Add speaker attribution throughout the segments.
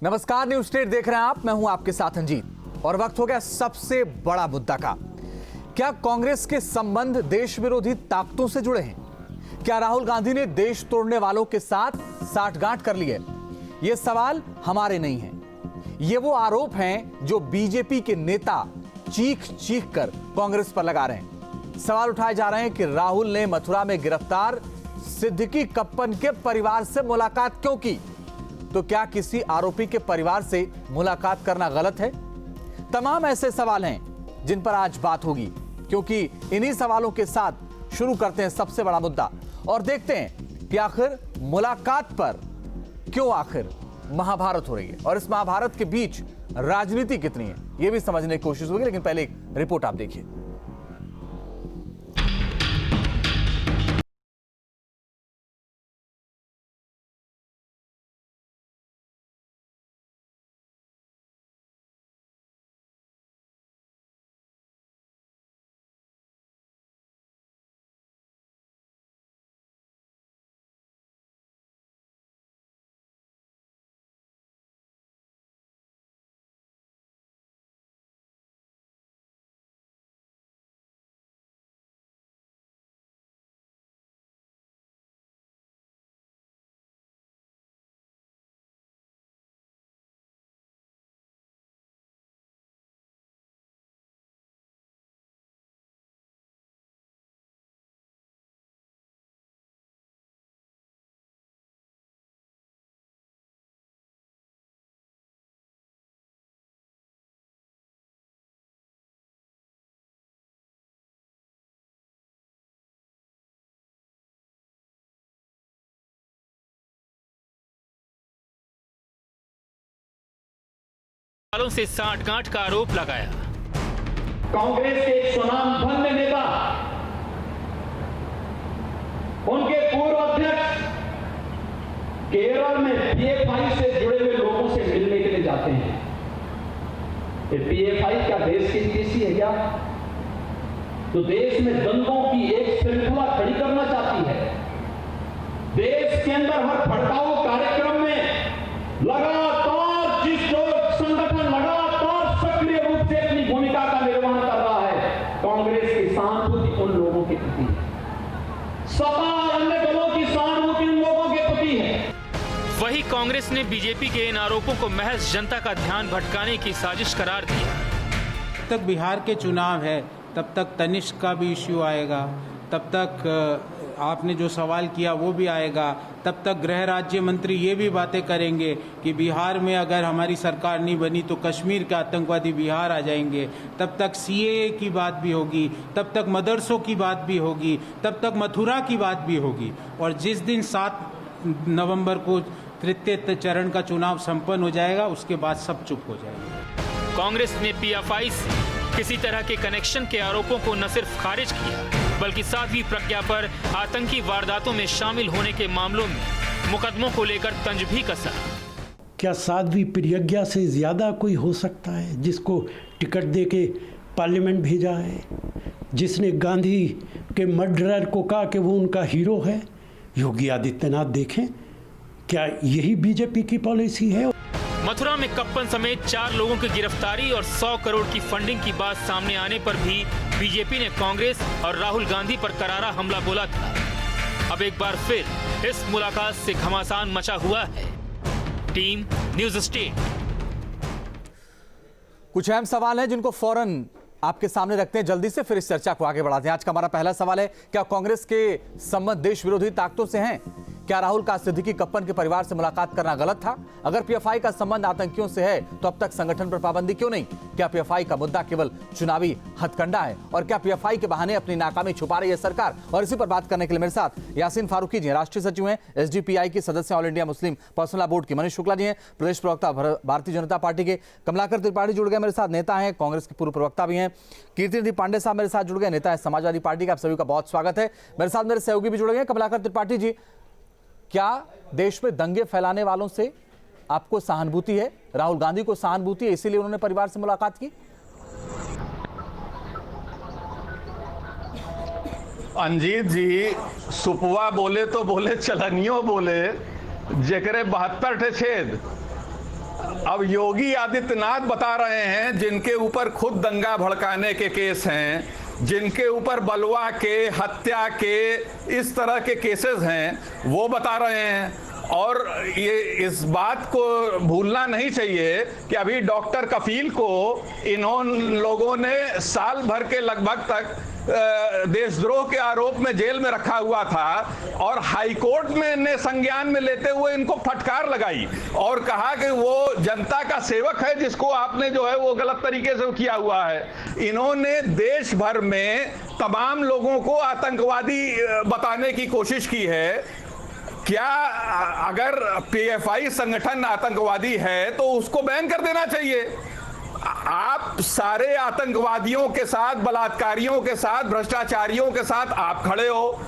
Speaker 1: नमस्कार, news state देख रहे हैं आप। मैं हूं आपके साथ अंजीत और वक्त हो गया सबसे बड़ा मुद्दा का। क्या कांग्रेस के संबंध देश विरोधी ताकतों से जुड़े हैं? क्या राहुल गांधी ने देश तोड़ने वालों के साथ साठगांठ कर ली है? ये सवाल हमारे नहीं हैं, ये वो आरोप हैं जो बीजेपी के नेता चीख चीख कर कांग्रेस पर लगा रहे हैं। सवाल उठाए जा रहे हैं कि राहुल ने मथुरा में गिरफ्तार सिद्दीकी कप्पन के परिवार से मुलाकात क्यों की? तो क्या किसी आरोपी के परिवार से मुलाकात करना गलत है? तमाम ऐसे सवाल हैं जिन पर आज बात होगी, क्योंकि इन्हीं सवालों के साथ शुरू करते हैं सबसे बड़ा मुद्दा और देखते हैं कि आखिर मुलाकात पर क्यों आखिर महाभारत हो रही है और इस महाभारत के बीच राजनीति कितनी है, यह भी समझने की कोशिश होगी। लेकिन पहले एक रिपोर्ट आप देखिए।
Speaker 2: सालों से साठगांठ का आरोप लगाया।
Speaker 3: कांग्रेस के एक स्वनामधन्य नेता, उनके पूर्व अध्यक्ष केरल में पीएफआई से जुड़े हुए लोगों से मिलने के लिए जाते हैं। ये पीएफआई क्या देश की हिस्सी है क्या? तो देश में दंगों की एक श्रृंखला खड़ी करना चाहती है। देश के अंदर हर भड़काऊ कार्यक्रम में लगातार जिस संगठन लगातार सक्रिय रूप से अपनी भूमिका का निर्वहन कर रहा है, कांग्रेस की सहानुभूति उन लोगों के प्रति है। सपा और अन्य दलों की सहानुभूति उन लोगों के प्रति है।
Speaker 2: वही कांग्रेस ने बीजेपी के इन आरोपों को महज जनता का ध्यान भटकाने की साजिश करार दिया।
Speaker 4: जब तक बिहार के चुनाव है तब तक तनिष्क का भी इश्यू आएगा, तब तक आपने जो सवाल किया वो भी आएगा, तब तक गृह राज्य मंत्री ये भी बातें करेंगे कि बिहार में अगर हमारी सरकार नहीं बनी तो कश्मीर के आतंकवादी बिहार आ जाएंगे, तब तक सीएए की बात भी होगी, तब तक मदरसों की बात भी होगी, तब तक मथुरा की बात भी होगी। और जिस दिन 7 नवंबर को तृतीय चरण का चुनाव संपन्न हो जाएगा, उसके बाद सब चुप हो जाएगा।
Speaker 2: कांग्रेस ने पीएफआई से किसी तरह के कनेक्शन के आरोपों को न सिर्फ खारिज किया, बल्कि साध्वी प्रज्ञा पर आतंकी वारदातों में शामिल होने के मामलों में मुकदमों को लेकर तंज भी कसा।
Speaker 5: क्या साध्वी प्रज्ञा से ज्यादा कोई हो सकता है जिसको टिकट देके पार्लियामेंट भेजा है, जिसने गांधी के मर्डरर को कहा कि वो उनका हीरो है? योगी आदित्यनाथ देखें, क्या यही बीजेपी की पॉलिसी है?
Speaker 2: मथुरा में कप्पन समेत 4 लोगों की गिरफ्तारी और 100 करोड़ की फंडिंग की बात सामने आने पर भी बीजेपी ने कांग्रेस और राहुल गांधी पर करारा हमला बोला था। अब एक बार फिर इस मुलाकात से घमासान मचा हुआ है। Team news state.
Speaker 1: कुछ अहम सवाल हैं जिनको फौरन आपके सामने रखते हैं, जल्दी से फिर इस चर्चा को आगे बढ़ाते हैं। आज का हमारा पहला सवाल है, क्या कांग्रेस के संबंध देश विरोधी ताकतों से हैं? क्या राहुल का सिद्दीकी कप्पन के परिवार से मुलाकात करना गलत था? अगर पीएफआई का संबंध आतंकियों से है तो अब तक संगठन पर पाबंदी क्यों नहीं? क्या पीएफआई का मुद्दा केवल चुनावी हथकंडा है? और क्या पीएफआई के बहाने अपनी नाकामी छुपा रही है सरकार? और इसी पर बात करने के लिए मेरे साथ यासीन फारूकी जी राष्ट्रीय सचिव हैं, एसडीपीआई के सदस्य, all India Muslim personal law board की मनीष शुक्ला जी हैं, प्रदेश प्रवक्ता भारतीय जनता पार्टी के कमलाकर त्रिपाठी जुड़ गए मेरे साथ, नेता हैं, कांग्रेस के पूर्व प्रवक्ता भी हैं, कीर्ति पांडे साहब मेरे साथ जुड़ गए, नेता है समाजवादी पार्टी का। आप सभी का बहुत स्वागत है। मेरे साथ मेरे सहयोगी भी जुड़ गए, कमलाकर त्रिपाठी जी, क्या देश में दंगे फैलाने वालों से आपको सहानुभूति है? राहुल गांधी को सहानुभूति है, इसीलिए उन्होंने परिवार से मुलाकात की?
Speaker 6: अंजीत जी, सुपवा बोले तो बोले, चलनियो बोले, जेकरे 72 ठे छेद। अब योगी आदित्यनाथ बता रहे हैं, जिनके ऊपर खुद दंगा भड़काने के केस हैं, जिनके ऊपर बलवा के, हत्या के, इस तरह के केसेस हैं, वो बता रहे हैं। और ये इस बात को भूलना नहीं चाहिए कि अभी डॉक्टर कफील को लोगों ने साल भर के लगभग तक देशद्रोह के आरोप में जेल में रखा हुआ था, और हाईकोर्ट में ने संज्ञान में लेते हुए इनको फटकार लगाई और कहा कि वो जनता का सेवक है, जिसको आपने जो है वो गलत तरीके से किया हुआ है। इन्होंने देश भर में तमाम लोगों को आतंकवादी बताने की कोशिश की है। क्या अगर पीएफआई संगठन आतंकवादी है तो उसको बैन कर देना चाहिए? आप सारे आतंकवादियों के साथ, बलात्कारियों के साथ, भ्रष्टाचारियों के साथ आप खड़े हो,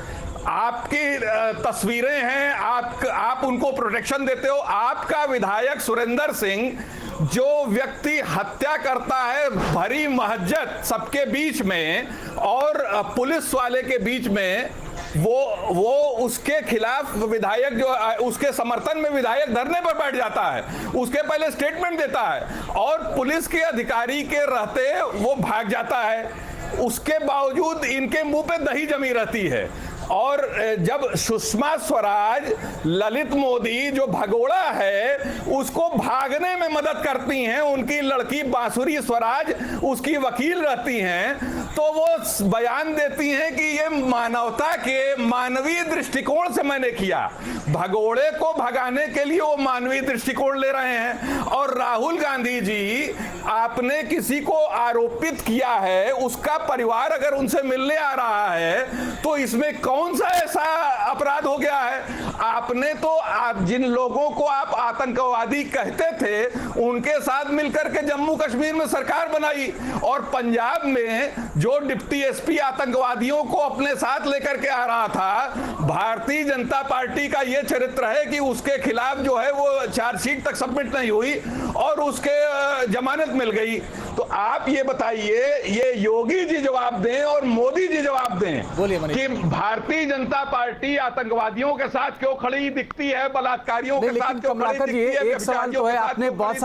Speaker 6: आपकी तस्वीरें हैं, आप उनको प्रोटेक्शन देते हो। आपका विधायक सुरेंद्र सिंह, जो व्यक्ति हत्या करता है भरी महज्जत सबके बीच में और पुलिस वाले के बीच में, वो उसके खिलाफ विधायक जो उसके समर्थन में विधायक धरने पर बैठ जाता है, उसके पहले स्टेटमेंट देता है और पुलिस के अधिकारी के रहते वो भाग जाता है। उसके बावजूद इनके मुंह पे दही जमी रहती है। और जब सुषमा स्वराज, ललित मोदी जो भगोड़ा है, उसको भागने में मदद करती हैं, उनकी लड़की बांसुरी स्वराज उसकी वकील रहती हैं, तो वो बयान देती हैं कि ये मानवता के मानवीय दृष्टिकोण से मैंने किया। भगोड़े को भगाने के लिए वो मानवीय दृष्टिकोण ले रहे हैं। और राहुल गांधी जी, आपने किसी को आरोपित किया है, उसका परिवार अगर उनसे मिलने आ रहा है तो इसमें कौन सा ऐसा अपराध हो गया है? आपने तो जिन लोगों को आप आतंकवादी कहते थे, उनके साथ मिलकर के जम्मू कश्मीर में सरकार बनाई, और पंजाब में जो डिप्टी एसपी आतंकवादियों को अपने साथ लेकर के आ रहा था, भारतीय जनता पार्टी का यह चरित्र है कि उसके खिलाफ जो है वो चार्जशीट तक सबमिट नहीं हुई और उसके जमानत मिल गई। तो आप ये बताइए, ये योगी जी जवाब दें और मोदी जी जवाब दें कि भारतीय जनता पार्टी आतंकवादियों के साथ क्यों खड़ी दिखती है, बलात्कारियों के साथ क्यों खड़ी दिखती है?
Speaker 1: एक सवाल तो है, आपने बहुत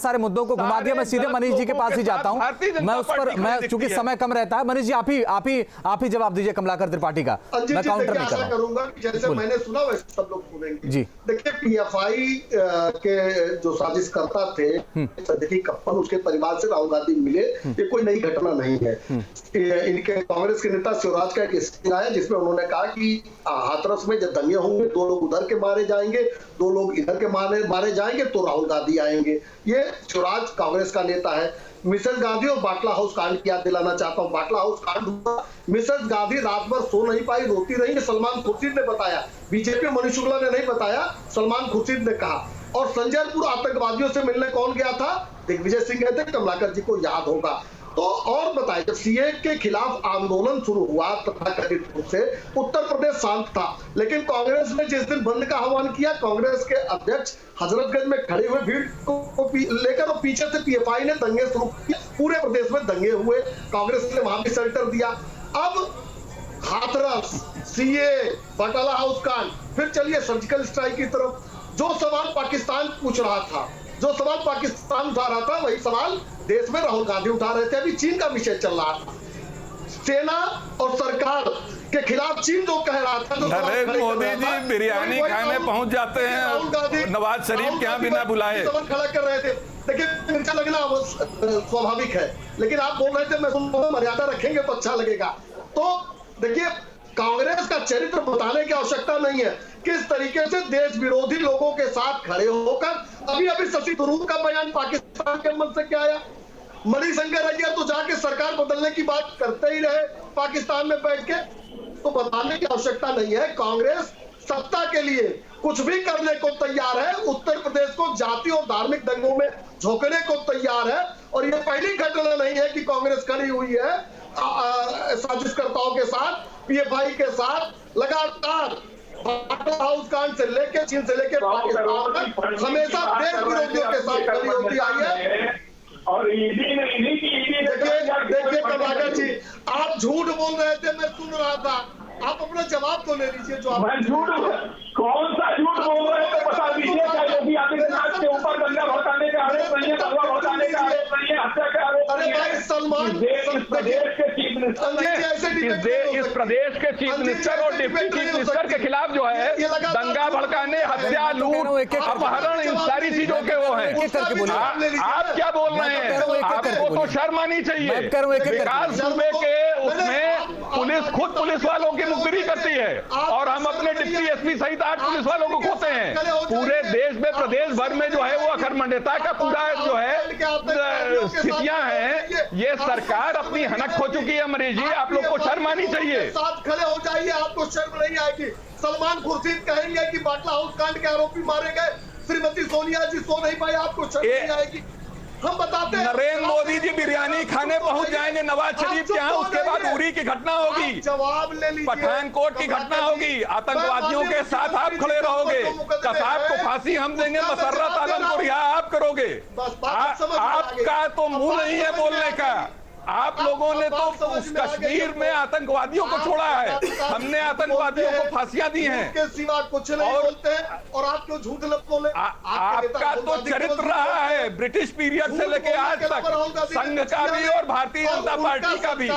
Speaker 1: सारे मुद्दों को घुमा दिया। मैं सीधे मनीष जी के पास ही जाता हूं। मैं उस पर, मैं चूंकि समय कम रहता है, मनीष जी आप ही जवाब दीजिए कमलाकर त्रिपाठी का। मैं काउंटर नहीं
Speaker 7: करूंगा। जैसे मैंने सुना वैसे सब लोग सुनेंगे जी। देखिए, पीएफआई के जो साजिशकर्ता थे सदकी कप्पन, उसके परिवार से राहुल गांधी मिले, ये कोई नई घटना नहीं है। इनके कांग्रेस के नेता शिवराज का एक स्टेटमेंट आया जिसमें उन्होंने कहा कि हाथरस में जब दंगे होंगे, 2 लोग उधर के मारे जाएंगे, 2 लोग इधर के मारे जाएंगे, तो राहुल गांधी आएंगे। ये शिवराज कांग्रेस का नेता है। मिसेस गांधी और बाटला हाउस कांड की याद दिलाना चाहता हूँ। बाटला हाउस कांड हुआ, मिसेस गांधी रात भर सो नहीं पाई, रोती रही, सलमान खुर्शीद ने बताया, बीजेपी मनीष शुक्ला ने नहीं बताया, सलमान खुर्शीद ने कहा। और संजयपुर आतंकवादियों से मिलने कौन गया था? दिग्विजय सिंह गए थे, कमलाकर जी को याद होगा। तो और बताइए, जब सीए के खिलाफ आंदोलन शुरू हुआ तथाकथित रूप से, उत्तर प्रदेश शांत था, लेकिन कांग्रेस ने जिस दिन बंद का आह्वान किया, कांग्रेस के अध्यक्ष हजरतगंज में खड़े हुए भीड़ को लेकर और पीछे से पीएफआई ने दंगे शुरू किए। पूरे प्रदेश में दंगे हुए, कांग्रेस ने वहां भी शेल्टर दिया। अब हाथरस, सीए, बटाला हाउस कांड, फिर चलिए सर्जिकल स्ट्राइक की तरफ। जो सवाल पाकिस्तान पूछ रहा था, जो सवाल पाकिस्तान उठा रहा था, वही सवाल देश में राहुल गांधी उठा रहे थे। अभी चीन का विषय चल रहा था, सेना और सरकार के खिलाफ चीन जो कह रहा था,
Speaker 6: नरेंद्र मोदी जी बिरयानी खाने पहुंच जाते हैं नवाज शरीफ के यहाँ बिना बुलाए,
Speaker 7: खड़ा कर रहे थे। देखिए, मिर्चा लगना स्वाभाविक है, लेकिन आप बोल रहे थे मैं मर्यादा रखेंगे तो अच्छा लगेगा। तो देखिए, कांग्रेस का चरित्र बताने की आवश्यकता नहीं है, किस तरीके से देश विरोधी लोगों के साथ खड़े होकर। अभी शशि थरूर का बयान पाकिस्तान के मन से क्या आया? मणिशंकर अय्यर तो जाके सरकार बदलने की बात करते ही रहे पाकिस्तान में बैठ के। तो बताने की आवश्यकता नहीं है, कांग्रेस सत्ता के लिए कुछ भी करने को तैयार है। उत्तर प्रदेश को जाति और धार्मिक दंगों में झोंकने को तैयार है। और यह पहली घटना नहीं है कि कांग्रेस खड़ी हुई है साजिशकर्ताओं के साथ, पीएफआई के साथ। लगातार हाउस कांड से लेके चीन से लेके पाकिस्तान तक हमेशा देश विरोधियों के साथ खड़ी होती आई है।
Speaker 3: और
Speaker 7: देखिए कमलाकर जी, आप झूठ बोल रहे थे, मैं सुन रहा था। आप अपना जवाब तो ले लीजिए। जो आप
Speaker 3: झूठ, कौन सा झूठ बोल रहे थे बता दीजिए। योगी आदित्यनाथ के ऊपर दंगा भड़काने
Speaker 6: इस प्रदेश के चीफ मिनिस्टर ने इस प्रदेश के चीफ मिनिस्टर और डिप्टी चीफ मिनिस्टर के खिलाफ जो है दंगा भड़काने, हत्या, लूट, अपहरण, इन सारी चीजों के वो हैं। आप क्या बोल रहे हैं? आपको तो शर्म आनी चाहिए। विकास दुबे के उसमें पुलिस खुद पुलिस वालों की मुखबिरी करती है और हम अपने डिप्टी एसपी सहित 8 पुलिस वालों को खोते हैं। पूरे देश में, प्रदेश भर में जो है वो अखंडता का पूरा जो है स्थितियां हैं। ये सरकार अपनी हनक खो चुकी है। अमरीश जी, आप लोग को शर्म आनी चाहिए।
Speaker 7: साथ खड़े हो जाइए, आपको शर्म नहीं आएगी। सलमान खुर्शीद कहेंगे कि बाटला हाउस कांड के आरोपी मारे गए, श्रीमती सोनिया जी सो नहीं पाई, आपको शर्म नहीं आएगी। हम बताते हैं
Speaker 6: नरेंद्र मोदी जी बिरयानी खाने पहुंच जाएंगे नवाज शरीफ के यहाँ, उसके बाद उरी की घटना होगी,
Speaker 7: जवाब ले लीजिए,
Speaker 6: पठानकोट की घटना होगी, आतंकवादियों के साथ आप खड़े रहोगे, कसाब को फांसी हम देंगे, मसर्रत आलम को रिहा आप करोगे। आपका तो मुंह नहीं है बोलने का। आप लोगों ने तो उस कश्मीर में आतंकवादियों को छोड़ा है, हमने आतंकवादियों को फांसियां दी हैं।
Speaker 7: के सिवा कुछ नहीं बोलते हैं और आप क्यों झूठ बोले?
Speaker 6: आपका तो चरित्र रहा है ब्रिटिश पीरियड से लेके आज तक, संघ का भी और भारतीय जनता पार्टी का भी।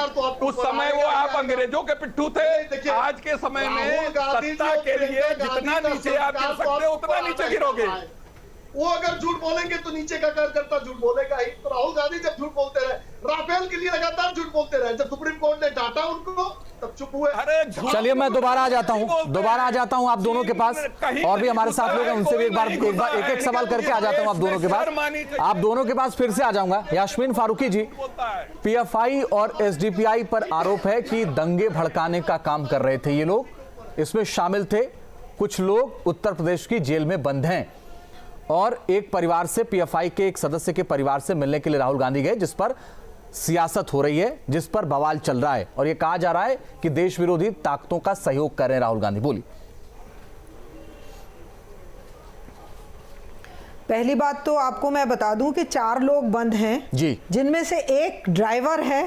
Speaker 6: उस समय वो आप अंग्रेजों के पिट्ठू थे, आज के समय में सत्ता के लिए जितना नीचे आप गिर सकते हो उतना नीचे गिरोगे।
Speaker 7: वो अगर झूठ बोलेंगे तो नीचे का कार्यकर्ता झूठ बोलेगा ही। तो राहुल गांधी जब झूठ बोलते रहे, राफेल के लिए लगातार झूठ बोलते रहे, जब सुप्रीम कोर्ट ने डांटा उनको तब चुप हुए।
Speaker 1: चलिए मैं दोबारा आ जाता हूं आप दोनों के पास, और भी हमारे साथ लोग हैं, उनसे भी एक एक सवाल करके आ जाता हूं आप दोनों के पास। आप दोनों के पास फिर से आ जाऊंगा। यास्मीन फारूकी जी, पीएफआई और एसडीपीआई पर आरोप है कि दंगे भड़काने का काम कर रहे थे ये लोग, इसमें शामिल थे। कुछ लोग उत्तर प्रदेश की जेल में बंद हैं और एक परिवार से, पीएफआई के एक सदस्य के परिवार से मिलने के लिए राहुल गांधी गए, जिस पर सियासत हो रही है, जिस पर बवाल चल रहा है और यह कहा जा रहा है कि देश विरोधी ताकतों का सहयोग कर रहे हैं राहुल गांधी। बोलिए।
Speaker 8: पहली बात तो आपको मैं बता दूं कि 4 लोग बंद हैं
Speaker 1: जी, जिनमें
Speaker 8: से एक ड्राइवर है,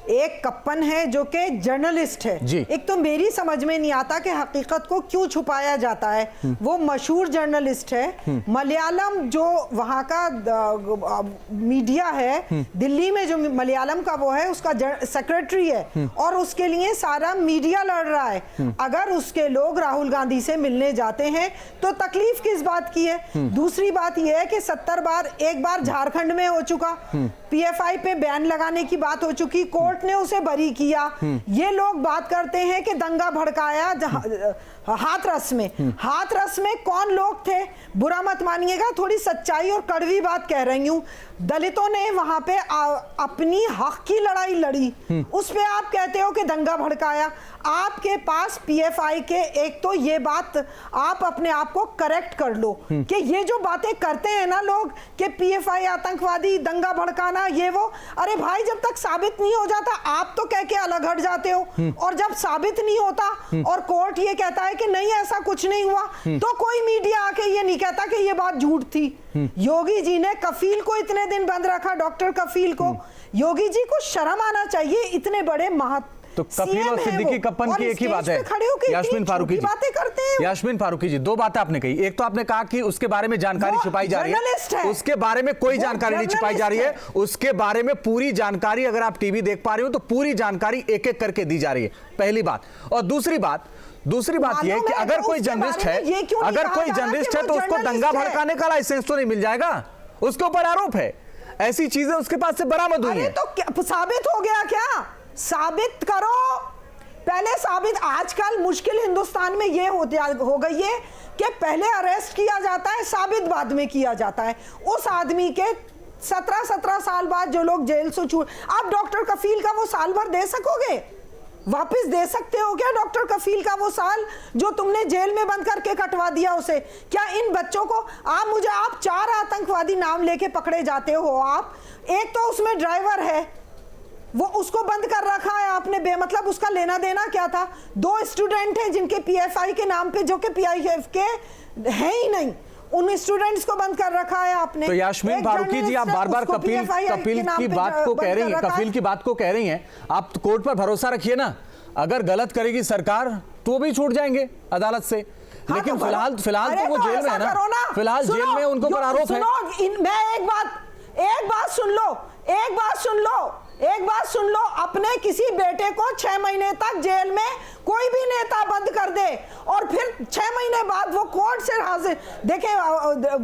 Speaker 8: एक कप्पन है जो कि जर्नलिस्ट है
Speaker 1: जी।
Speaker 8: एक तो मेरी समझ में नहीं आता कि हकीकत को क्यों छुपाया जाता है। वो मशहूर जर्नलिस्ट है, मलयालम जो वहाँ का मीडिया है, दिल्ली में जो मलयालम का वो है उसका सेक्रेटरी है और उसके लिए सारा मीडिया लड़ रहा है। अगर उसके लोग राहुल गांधी से मिलने जाते हैं तो तकलीफ किस बात की है? दूसरी बात यह है कि 70 बार, एक बार झारखंड में हो चुका, पीएफआई पे बैन लगाने की बात हो चुकी, कोर्ट ने उसे बरी किया। ये लोग बात करते हैं कि दंगा भड़काया हाथरस में कौन लोग थे? बुरा मत मानिएगा, थोड़ी सच्चाई और कड़वी बात कह रही हूं। दलितों ने वहां पे अपनी हक की लड़ाई लड़ी, उस पे आप कहते हो कि दंगा भड़काया। आपके पास पीएफआई के, एक तो ये बात आप अपने आप को करेक्ट कर लो कि ये जो बातें करते हैं ना लोग कि पीएफआई आतंकवादी, दंगा भड़काना, ये वो, अरे भाई जब तक साबित नहीं हो जाता आप तो कह के अलग हट जाते हो, और जब साबित नहीं होता और कोर्ट ये कहता है कि नहीं ऐसा कुछ नहीं हुआ, तो कोई मीडिया आके ये नहीं कहता कि ये बात झूठ थी। योगी जी ने कफील को इतने दिन बंद रखा, डॉक्टर कफील को। योगी जी को शर्म आना चाहिए, इतने बड़े
Speaker 1: तो कफील और सिद्दीकी कप्पन की एक ही बात है। यास्मीन फारूकी जी, यास्मीन फारूकी जी, 2 बातें आपने कही। एक तो आपने कहा कि उसके बारे में जानकारी छिपाई जा रही है, उसके बारे में कोई जानकारी नहीं छिपाई जा रही है, उसके बारे में पूरी जानकारी, अगर आप टीवी देख पा रहे हो तो पूरी जानकारी एक एक करके दी जा रही है, पहली बात। और दूसरी बात यह है कि अगर कोई जर्नलिस्ट है तो उसको दंगा भड़काने का लाइसेंस तो नहीं मिल जाएगा, उसके ऊपर आरोप है, ऐसी चीजें उसके पास से बरामद हुई है।
Speaker 8: तो साबित हो गया क्या? साबित करो पहले, साबित। आजकल मुश्किल हिंदुस्तान में ये हो गई है कि पहले अरेस्ट किया जाता है, साबित बाद में किया जाता है। उस आदमी के 17 साल बाद जो लोग जेल से छूट, आप डॉक्टर कफील का वो साल भर दे सकोगे? वापस दे सकते हो क्या डॉक्टर कफील का वो साल जो तुमने जेल में बंद करके कटवा दिया उसे? क्या इन बच्चों को आप 4 आतंकवादी नाम लेके पकड़े जाते हो आप, एक तो उसमें ड्राइवर है, वो उसको बंद कर रखा है आपने, बेमतलब उसका लेना देना क्या था? 2 स्टूडेंट हैं जिनके पीएफआई के नाम पे, जो कि पीआईएफ के हैं ही नहीं, उन स्टूडेंट्स को बंद कर रखा है आपने।
Speaker 1: तो यास्मीन फारूकी जी, आप बार-बार कफील की बात को कह रही हैं, कफील की बात को कह रही हैं, आप कोर्ट पर भरोसा रखिए ना, अगर गलत करेगी सरकार तो भी छूट जाएंगे अदालत से। लेकिन फिलहाल तो वो जेल में है ना, फिलहाल जेल में उनको पर आरोप है।
Speaker 8: मैं एक बात सुन लो, एक बात सुन लो, अपने किसी बेटे को 6 महीने तक जेल में कोई भी नेता बंद कर दे और फिर 6 महीने बाद वो कोर्ट से हाजिर देखे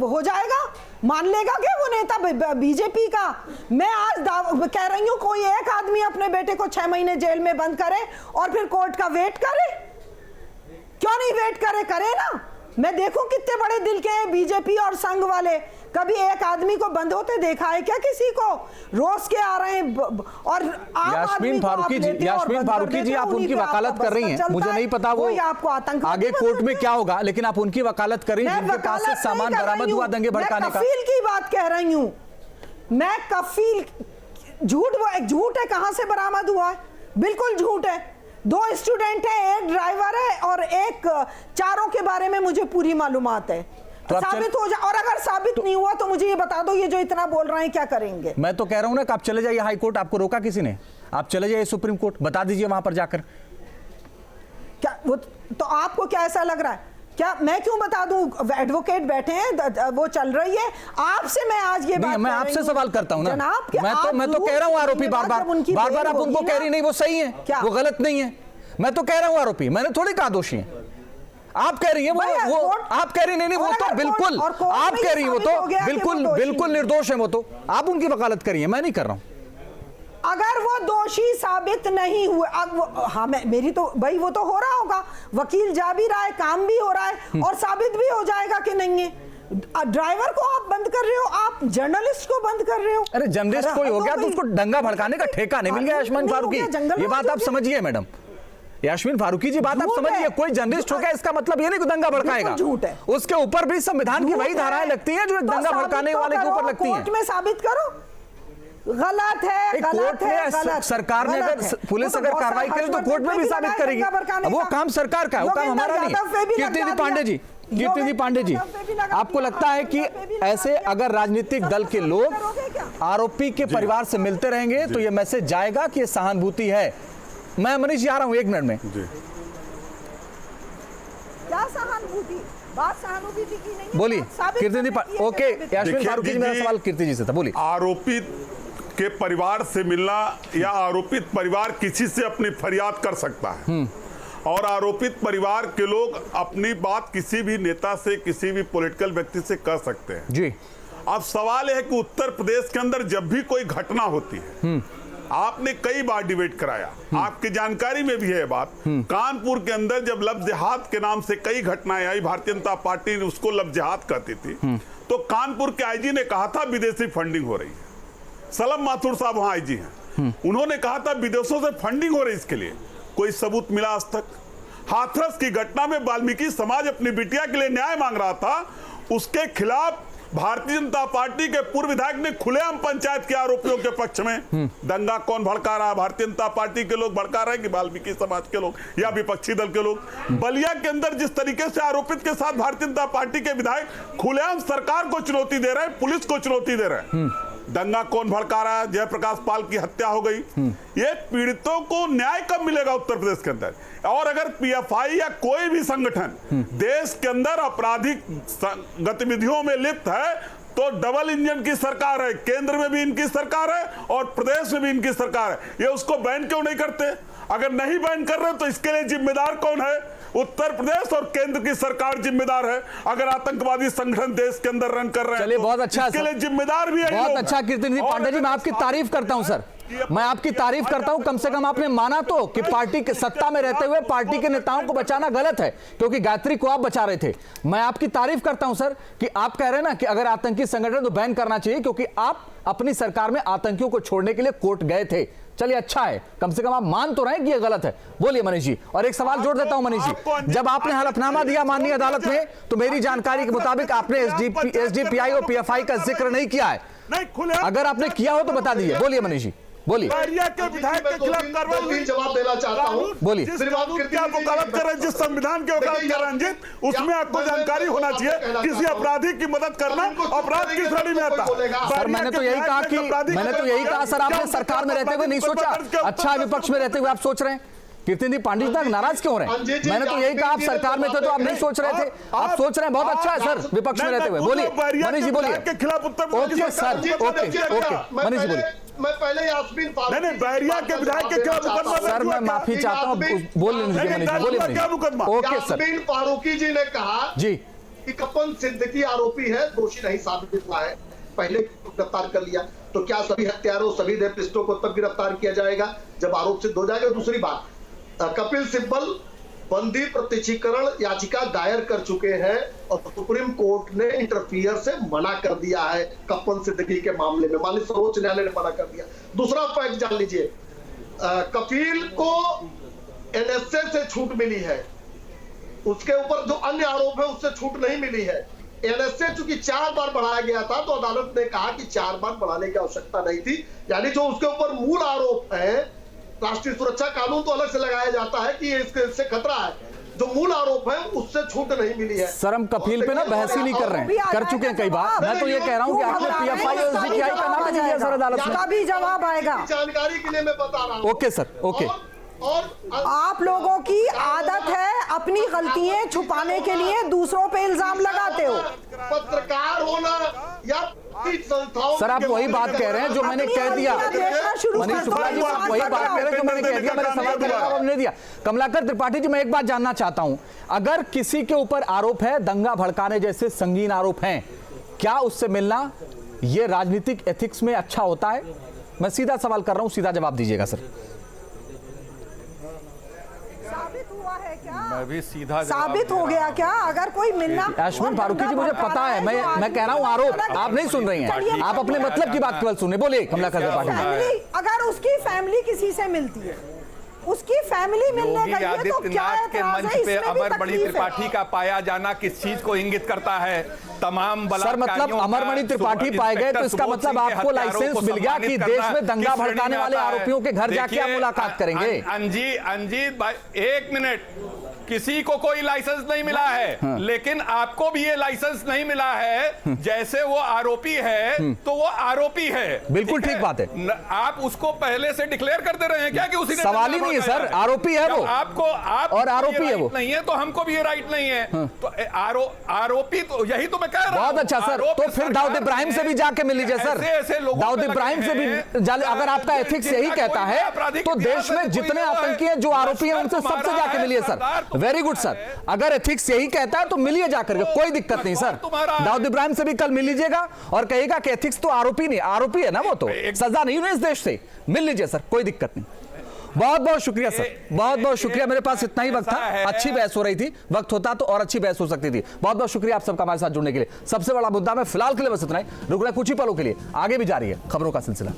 Speaker 8: हो जाएगा, मान लेगा कि वो नेता बीजेपी का। मैं आज कह रही हूं कोई एक आदमी अपने बेटे को 6 महीने जेल में बंद करे और फिर कोर्ट का वेट करे, क्यों नहीं वेट करे ना। मैं देखूं कितने बड़े दिल के हैं बीजेपी और संघ वाले, कभी एक आदमी को बंद होते देखा है क्या किसी को? रोज के आ रहे हैं और
Speaker 1: यास्मीन फारूकी जी आप उनकी वकालत कर रही हैं, मुझे नहीं पता वो आगे कोर्ट में क्या होगा, लेकिन आप उनकी वकालत कर रही हैं जिनके पास से सामान बरामद हुआ दंगे भड़काने का।
Speaker 8: कफील की बात कह रही हूं मैं, कफील झूठ है, कहां से बरामद हुआ है? बिल्कुल झूठ है। 2 स्टूडेंट है, एक ड्राइवर है और एक, चारों के बारे में मुझे पूरी मालूमात है। तो साबित हो जाए, और अगर साबित नहीं हुआ तो मुझे ये बता दो, ये जो इतना बोल रहे हैं क्या करेंगे?
Speaker 1: मैं तो कह रहा हूं ना कि आप चले जाइए हाई कोर्ट, आपको रोका किसी ने? आप चले जाइए सुप्रीम कोर्ट, बता दीजिए वहां पर जाकर।
Speaker 8: क्या वो तो आपको क्या ऐसा लग रहा है? क्या मैं क्यों बता दूं? एडवोकेट बैठे हैं, वो चल रही है। आपसे मैं आज ये बात,
Speaker 1: मैं आपसे सवाल करता हूं ना,
Speaker 8: जनाब,
Speaker 1: मैं तो कह रहा हूं आरोपी बार बार आप उनको कह रही नहीं वो सही है, वो गलत नहीं है। मैं तो कह रहा हूं आरोपी, मैंने थोड़ी कहा दोषी है। आप कह रही हैं वो आप कह रही नहीं वो तो बिल्कुल, आप कह रही हैं वो तो बिल्कुल निर्दोष है, वो तो आप उनकी वकालत करिए, मैं नहीं कर रहा हूं।
Speaker 8: अगर वो दोषी साबित नहीं हुए, हाँ मेरी तो भाई वो तो हो रहा होगा, वकील जा भी रहा है, काम भी हो रहा है और साबित भी हो जाएगा कि नहीं है। ड्राइवर को आप बंद कर रहे हो, आप जर्नलिस्ट को बंद कर रहे हो।
Speaker 1: अरे जर्नलिस्ट कोई हो गया तो उसको दंगा भड़काने का ठेका नहीं मिल गया। यास्मीन फारूकी, ये बात आप समझिए मैडम, यास्मीन फारूकी जी बात आप समझिए, कोई जर्नलिस्ट हो गया इसका मतलब ये नहीं कि दंगा भड़काएगा।
Speaker 8: झूठ है,
Speaker 1: उसके ऊपर भी संविधान की वही धाराएं लगती हैं जो एक दंगा भड़काने वाले के ऊपर लगती हैं।
Speaker 8: कोर्ट में साबित करो, गलत है, गलत है।
Speaker 1: सरकार ने अगर पुलिस अगर कार्रवाई करे तो कोर्ट में भी साबित करेगी। वो काम सरकार का है, वो काम हमारा नहीं है। कीर्ति पांडे जी, आपको लगता है कि ऐसे अगर राजनीतिक दल के लोग आरोपी के परिवार से मिलते रहेंगे तो ये मैसेज जाएगा कि ये सहानुभूति है? मैं मनीष जी आ रहा हूं 1 मिनट में।
Speaker 8: क्या सहानुभूति? बात सहानुभूति की नहीं है,
Speaker 1: बोलिए कीर्ति। ओके यास्मीन फारूकी जी, मेरा सवाल कीर्ति जी से था, बोलिए।
Speaker 9: आरोपित के परिवार से मिलना या आरोपित परिवार किसी से अपनी फरियाद कर सकता है और आरोपित परिवार के लोग अपनी बात किसी भी नेता से, किसी भी पॉलिटिकल व्यक्ति से कर सकते हैं
Speaker 1: जी।
Speaker 9: अब सवाल है कि उत्तर प्रदेश के अंदर जब भी कोई घटना होती है, आपने कई बार डिबेट कराया, आपकी जानकारी में भी है बात, कानपुर के अंदर जब लब जिहाद के नाम से कई घटनाएं आई, भारतीय जनता पार्टी ने उसको लब जिहाद कहती थी, तो कानपुर के आईजी ने कहा था विदेशी फंडिंग हो रही है। सलम माथुर साहब वहां आईजी हैं, उन्होंने कहा था विदेशों से फंडिंग हो रही, इसके लिए कोई सबूत मिला आज तक? हाथरस की घटना में वाल्मीकि समाज अपनी बिटिया के लिए न्याय मांग रहा था, उसके खिलाफ भारतीय जनता पार्टी के पूर्व विधायक ने खुलेआम पंचायत के आरोपियों के पक्ष में दंगा कौन भड़का रहा है? भारतीय जनता पार्टी के लोग भड़का रहे हैं कि वाल्मीकि समाज के लोग या विपक्षी दल के लोग? बलिया के अंदर जिस तरीके से आरोपित के साथ भारतीय जनता पार्टी के विधायक खुलेआम सरकार को चुनौती दे रहे हैं, पुलिस को चुनौती दे रहे हैं, दंगा कौन भड़का रहा है? जयप्रकाश पाल की हत्या हो गई। ये पीड़ितों को न्याय कब मिलेगा उत्तर प्रदेश के अंदर? और अगर पीएफआई या कोई भी संगठन देश के अंदर आपराधिक गतिविधियों में लिप्त है तो डबल इंजन की सरकार है, केंद्र में भी इनकी सरकार है और प्रदेश में भी इनकी सरकार है, ये उसको बैन क्यों नहीं करते? अगर नहीं बैन कर रहे तो इसके लिए जिम्मेदार कौन है? उत्तर प्रदेश और केंद्र की सरकार जिम्मेदार है। अगर आतंकवादी संगठन देश के अंदर रन कर रहे हैं,
Speaker 1: चलिए बहुत अच्छा,
Speaker 9: इसके लिए जिम्मेदार भी है।
Speaker 1: बहुत अच्छा कीर्ति पांडे जी, मैं आपकी तारीफ करता हूं सर, मैं आपकी तारीफ करता हूं। कम से कम आपने माना तो कि पार्टी के सत्ता में रहते हुए पार्टी के नेताओं को बचाना गलत है, क्योंकि गायत्री को आप बचा रहे थे। मैं आपकी तारीफ करता हूं सर कि आप कह रहे हैं ना कि अगर आतंकी संगठन तो बैन करना चाहिए, क्योंकि आप अपनी सरकार में आतंकियों को छोड़ने के लिए कोर्ट गए थे। चलिए अच्छा है, कम से कम आप मान तो रहे हैं कि ये गलत है। बोलिए मनीष जी। और एक सवाल जोड़ देता हूं मनीष जी, जब आपने हलफनामा दिया माननीय अदालत में तो मेरी जानकारी के मुताबिक आपने एसडीपीआई और पीएफआई का जिक्र नहीं किया है। अगर आपने किया हो तो बता दीजिए। बोलिए मनीष जी, बोलिए।
Speaker 9: के विधायक के खिलाफ कार्रवाई
Speaker 7: जवाब देना चाहता हूं।
Speaker 1: बोलिए।
Speaker 9: क्या वकालत कर रहे, जिस संविधान के वकालत कर रंजित, उसमें आपको जानकारी होना चाहिए। किसी अपराधी की मदद करना अपराध की श्रेणी में आता है।
Speaker 1: सर मैंने तो यही कहा सर, आपने सरकार में रहते हुए नहीं सोचा, अच्छा विपक्ष में रहते हुए आप सोच रहे हैं। कीर्तिनदीप पांडे तक नाराज क्यों हो रहे हैं? मैंने तो यही कहा, आप सरकार में थे तो आप नहीं सोच रहे थे, आप सोच रहे हैं, बहुत अच्छा है सर विपक्ष में रहते हुए। बोलिए मनीष जी, बोलिए।
Speaker 9: के खिलाफ उत्तर
Speaker 1: okay sir, okay Manish ji बोलिए।
Speaker 7: मैं पहले यास्मीन फारूकी
Speaker 9: नहीं, बैरिया के विधायक के खिलाफ मुकदमा
Speaker 1: सर मैं माफी चाहता हूँ, बोल लेने दीजिए मनीष जी, बोलिए।
Speaker 9: क्या मुकदमा?
Speaker 1: ओके सर
Speaker 7: यास्मीन फारूकी जी ने कहा
Speaker 1: जी
Speaker 7: कि कप्पन सिद्दीकी आरोपी है, दोषी नहीं साबित हुआ है, पहले गिरफ्तार कर लिया, तो क्या सभी हत्यारों सभी रेपिस्टों को तब गिरफ्तार किया जाएगा जब आरोप सिद्ध हो जाएगा? दूसरी बात, कपिल सिब्बल बंदी प्रत्यक्षीकरण याचिका दायर कर चुके हैं और सुप्रीम कोर्ट ने इंटरफियर से मना कर दिया है कप्पन सिद्दीकी के मामले में, माननीय सर्वोच्च न्यायालय ने मना कर दिया। दूसरा फैक्ट जान लीजिए, कपिल को एनएसए से छूट मिली है, उसके ऊपर जो अन्य आरोप है उससे छूट नहीं मिली है। एनएसए चूंकि 4 बार बढ़ाया गया था तो अदालत ने कहा कि 4 बार बढ़ाने की आवश्यकता नहीं थी, यानी जो उसके ऊपर मूल आरोप है, राष्ट्रीय सुरक्षा कानून तो अलग से लगाया जाता है कि इससे खतरा है, जो मूल आरोप है उससे छूट नहीं मिली है।
Speaker 1: सर हम कपिल पे ना बहस ही नहीं कर रहे हैं, कर चुके हैं कई बार। मैं तो ये कह रहा हूँ कि आपने पीएफआई और सीपीआई का नाम नहीं लिया सर अदालत में।
Speaker 8: भी जवाब आएगा,
Speaker 7: जानकारी के लिए मैं बता रहा हूँ।
Speaker 1: Okay sir, okay.
Speaker 7: और
Speaker 8: आप लोगों की आदत है अपनी गलतियां छुपाने के लिए दूसरों पे इल्जाम लगाते हो।
Speaker 7: पत्रकार होना या संस्थाओं,
Speaker 1: सर आप वही बात कह रहे हैं जो मैंने कह दिया। मनीष शुक्ला जी आप वही बात कह रहे हैं जो मैंने कह दिया, मेरे सवाल का जवाब आपने दिया। कमलाकर त्रिपाठी जी मैं एक बात जानना चाहता हूं, अगर किसी के ऊपर आरोप है दंगा भड़काने जैसे संगीन आरोप हैं, क्या उससे मिलना ये राजनीतिक एथिक्स में अच्छा होता है? मैं सीधा सवाल कर रहा हूं, सीधा जवाब दीजिएगा सर।
Speaker 8: साबित हुआ है क्या?
Speaker 6: मैं भी सीधा
Speaker 8: साबित हो गया क्या? अगर कोई मिलना,
Speaker 1: यास्मीन फारूकी जी मुझे पता है, मैं कह रहा हूं आरोप, आप नहीं सुन रही हैं, आप अपने मतलब की बात केवल सुने। बोलिए कमलाकर त्रिपाठी जी।
Speaker 8: अगर उसकी फैमिली किसी से मिलती है, उसकी फैमिली मिलने गई है तो क्या
Speaker 6: आदित्यनाथ के
Speaker 8: एतराज
Speaker 6: मंच
Speaker 8: है?
Speaker 6: पे
Speaker 8: इसमें भी
Speaker 6: अमरमणि
Speaker 8: तकलीफ है।
Speaker 6: त्रिपाठी का पाया जाना किस चीज को इंगित करता है? तमाम
Speaker 1: सर मतलब अमरमणि त्रिपाठी पाए गए तो इसका मतलब आपको लाइसेंस मिल गया कि देश में दंगा भड़काने वाले आरोपियों के घर जाके आप मुलाकात करेंगे?
Speaker 6: अंजीत भाई 1 मिनट, किसी को कोई लाइसेंस नहीं मिला है, लेकिन आपको भी ये लाइसेंस नहीं मिला है। जैसे वो आरोपी है तो वो आरोपी है,
Speaker 1: बिल्कुल ठीक बात है।
Speaker 6: आप उसको पहले से डिक्लेयर करते रहे हैं क्या कि उसी ने
Speaker 1: सवाल ही नहीं है सर, आरोपी है वो,
Speaker 6: आपको आप
Speaker 1: और आरोपी है वो
Speaker 6: नहीं है तो हमको भी ये राइट नहीं है। तो आरोपी तो यही तो मैं कह रहा हूं।
Speaker 1: बहुत अच्छा सर, तो फिर दाऊद इब्राहिम से भी जाके मिलिए सर, दाऊद इब्राहिम से भी अगर आपका एथिक्स यही कहता है तो देश में जितने आतंकी हैं जो आरोपी हैं उनसे सबसे जाके मिलिए सर। वेरी गुड सर, अगर एथिक्स यही कहता है तो मिलिए जाकर के, कोई दिक्कत नहीं सर। दाऊद इब्राहिम से भी कल मिल लीजिएगा और कहेगा कि एथिक्स तो आरोपी नहीं, आरोपी है ना वो, तो सजा नहीं हुई इस देश से, मिल लीजिए सर, कोई दिक्कत नहीं। बहुत बहुत शुक्रिया सर, बहुत बहुत शुक्रिया। मेरे पास इतना ही वक्त था, अच्छी बहस हो रही थी, वक्त होता तो और अच्छी बहस हो सकती थी। बहुत बहुत शुक्रिया आप सबका हमारे साथ जुड़ने के लिए। सबसे बड़ा मुद्दा में फिलहाल के लिए बस इतना ही, रुक रहे कुछ ही पलों के लिए, आगे भी जारी है खबरों का सिलसिला।